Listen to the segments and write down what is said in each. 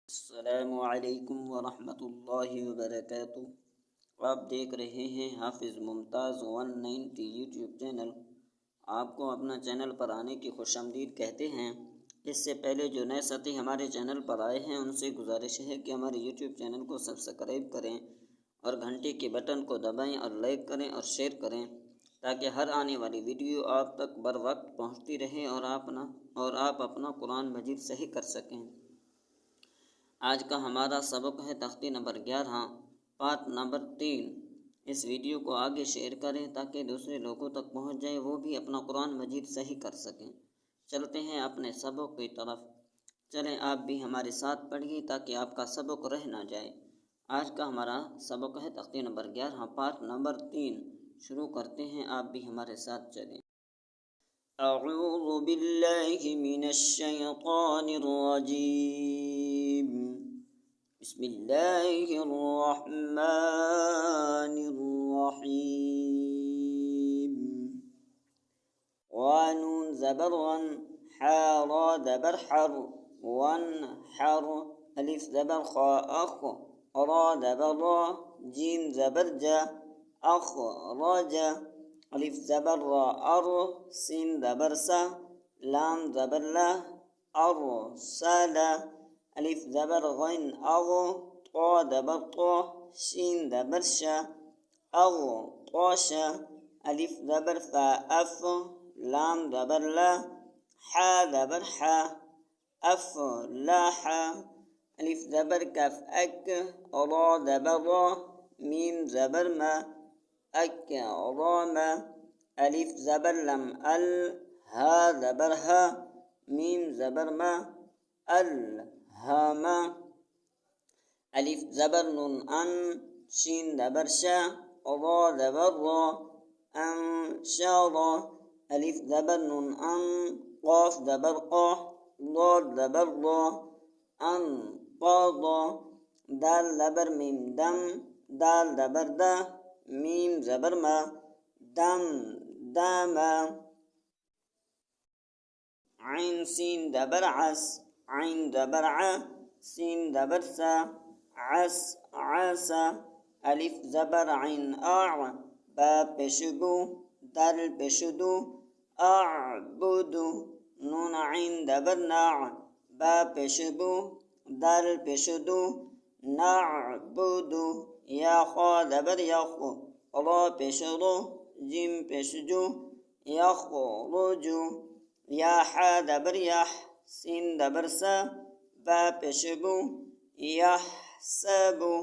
अस्सलामुअलैकुम वरहमतुल्लाहि वबरकातुहू। आप देख रहे हैं हाफिज़ मुमताज़ 190 यूट्यूब चैनल। आपको अपना चैनल पर आने की खुशामदीद कहते हैं। इससे पहले जो नए साथी हमारे चैनल पर आए हैं उनसे गुजारिश है कि हमारे यूट्यूब चैनल को सब्सक्राइब करें और घंटी के बटन को दबाएं और लाइक करें और शेयर करें, ताकि हर आने वाली वीडियो आप तक बर वक्त पहुँचती रहे और आप अपना कुरान मजीद सही कर सकें। आज का हमारा सबक है तख्ती नंबर 11 पाठ नंबर 3। इस वीडियो को आगे शेयर करें ताकि दूसरे लोगों तक पहुंच जाए, वो भी अपना कुरान मजीद सही कर सकें। चलते हैं अपने सबक की तरफ। चलें आप भी हमारे साथ पढ़िए ताकि आपका सबक रह ना जाए। आज का हमारा सबक है तख्ती नंबर 11 पाठ नंबर 3। शुरू करते हैं, आप भी हमारे साथ चलें। अऊज़ु बिल्लाहि मिनश शैतानिर रजीम। बिस्मिल्लाहिर्रहमानिर्रहीम। वानून ज़बर वन, हा रा ज़बर हर, वन हर, अलिफ ज़बर खा अख, रा ज़बर रा, जीम ज़बर जा, अख राजा, अलिफ ज़बर रा अर, सीन ज़बर सा, लाम ज़बर ला, अर साला, अलिफ ज़बर गैन अग, ता ज़बर ता, शीन ज़बर शा, अग ताशा, अलिफ ज़बर फा अफ, लाम ज़बर ला, हा ज़बर हा, अफ लाहा, अलिफ ज़बर कफ अक, रा ज़बर रा, मीम ज़बर मा, अक रामा, अलिफ ज़बर लम अल, हा ज़बर हा, मीम ज़बर मा, अल हामा, अलिफ ज़बर नून अन, शीन ज़बर शा, रा ज़बर रा, अंशारा, अलिफ ज़बर नून अन, क़ाफ ज़बर क़ा, दाल ज़बर रा, अंक़ादा, दाल ज़बर मीम दम, दाल ज़बर दा, मीम ज़बर मा, दम दामा, ऐन सीन ज़बर अस, ऐन ज़बर आ, सीन ज़बर सा, अस आसा, अलिफ ज़बर ऐन आ, बा पेशबू, दाल पेशदू, अअबुदु, नून ऐन ज़बर ना, बा पेशबू, दाल पेशदू, नअबुदु, या खा ज़बर यख, रा पेशरो, जिम पेशजू, यखरुजु, या हा ज़बर यह, सीन ज़बर सा, बा पेशबू, यहसबु,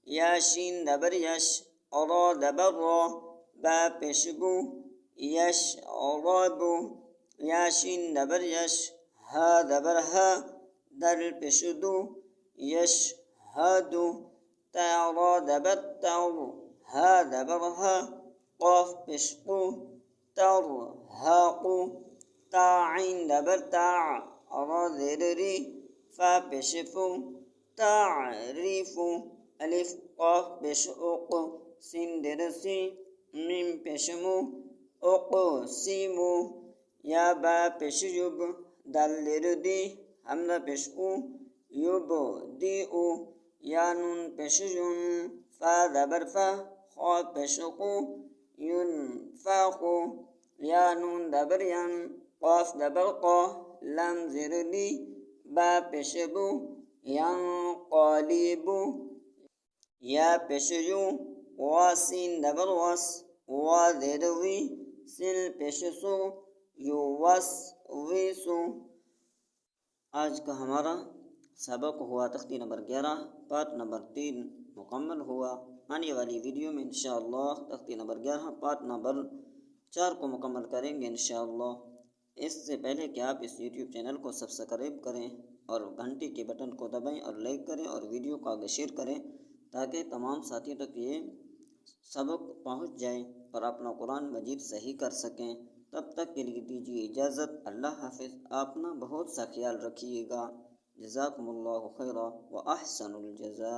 या शीन ज़बर यश, रा ज़बर रा, बा पेशबू, यशरबु, या शीन ज़बर यश, हा ज़बर हा, दल पेशदू, यशहदु, ता रा ज़बर तर, हा ज़बर हा, क़ाफ पेशकू, तरहाक़ु, ता ऐन ज़बर ता, रा ज़ेर री, फा पेशफू, तारीफू, अलिफ क़ाफ पेशउक़, सीन देर सी, मीम पेशमू, उक़सीमू, या बा पेशयुब, दाल देर दी, हमज़ा पेशउ, युब दीउ, या नून पेशयुन, फा ज़बर फा, खा पेशकू, युनफाक़ु, या नून ज़बर यन, क़ाफ ज़बर क़ा, लाम ज़ेर ली, बा पेशबू, यंक़लिबु, या पेशयू, वा सीन ज़बर वस, वा ज़ेर वी, सिल पेशसु, युवस्विसु। आज का हमारा सबक हुआ तख्ती नंबर 11 पाठ नंबर 3 मुकम्मल हुआ। आने वाली वीडियो में इंशाअल्लाह तख्ती नंबर 11 पाठ नंबर 4 को मुकम्मल करेंगे इंशाअल्लाह। इससे पहले कि आप इस यूट्यूब चैनल को सब्सक्राइब करें और घंटी के बटन को दबाएं और लाइक करें और वीडियो को आगे शेयर करें, ताकि तमाम साथियों तक ये सबक पहुंच जाए और अपना कुरान मजीद सही कर सकें। तब तक के लिए दीजिए इजाज़त। अल्लाह हाफिज़। अपना बहुत सा ख्याल रखिएगा। जज़ाकुमुल्लाहु खैरा व अहसनुल जज़ा।